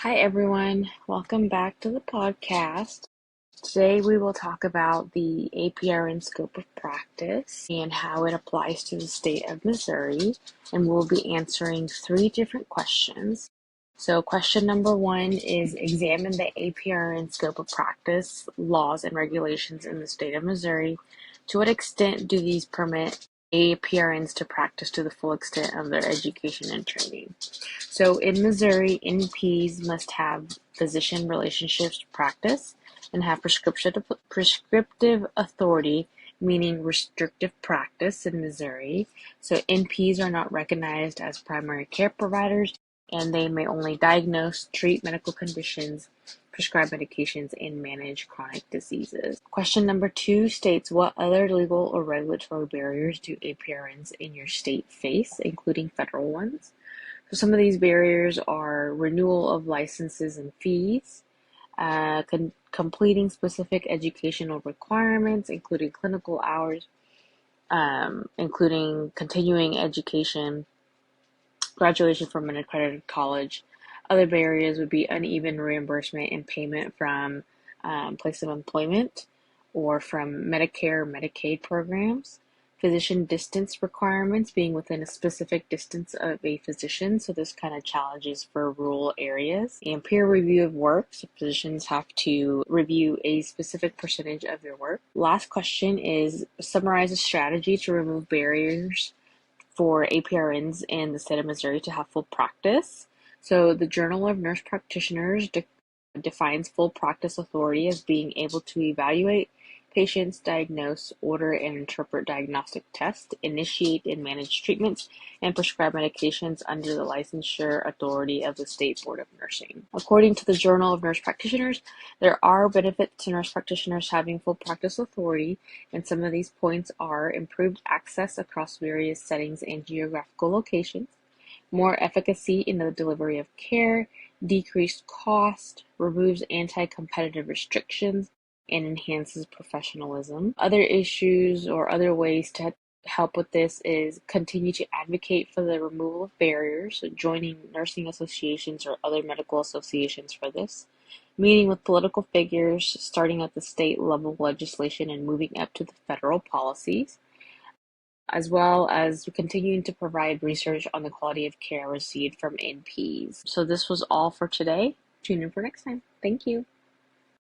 Hi everyone, welcome back to the podcast. Today we will talk about the APRN scope of practice and how it applies to the state of Missouri, and we'll be answering three different questions. So question number one is examine the APRN scope of practice, laws, and regulations in the state of Missouri. To what extent do these permit APRNs to practice to the full extent of their education and training? So in Missouri, NPs must have physician relationships practice and have prescriptive authority, meaning restrictive practice in Missouri. So NPs are not recognized as primary care providers, and they may only diagnose, treat medical conditions, prescribe medications, and manage chronic diseases. Question number two states, what other legal or regulatory barriers do APRNs in your state face, including federal ones? So some of these barriers are renewal of licenses and fees, completing specific educational requirements, including clinical hours, including continuing education, graduation from an accredited college. Other barriers would be uneven reimbursement and payment from place of employment or from Medicare or Medicaid programs. Physician distance requirements, being within a specific distance of a physician, so this kind of challenges for rural areas. And peer review of work, so physicians have to review a specific percentage of their work. Last question is summarize a strategy to remove barriers for APRNs in the state of Missouri to have full practice. So the Journal of Nurse Practitioners defines full practice authority as being able to evaluate patients, diagnose, order and interpret diagnostic tests, initiate and manage treatments, and prescribe medications under the licensure authority of the State Board of Nursing. According to the Journal of Nurse Practitioners, there are benefits to nurse practitioners having full practice authority, and some of these points are improved access across various settings and geographical locations, more efficacy in the delivery of care, decreased cost, removes anti-competitive restrictions, and enhances professionalism. Other issues or other ways to help with this is continue to advocate for the removal of barriers, so joining nursing associations or other medical associations for this, meeting with political figures, starting at the state level legislation and moving up to the federal policies, as well as continuing to provide research on the quality of care received from NPs. So this was all for today. Tune in for next time. Thank you.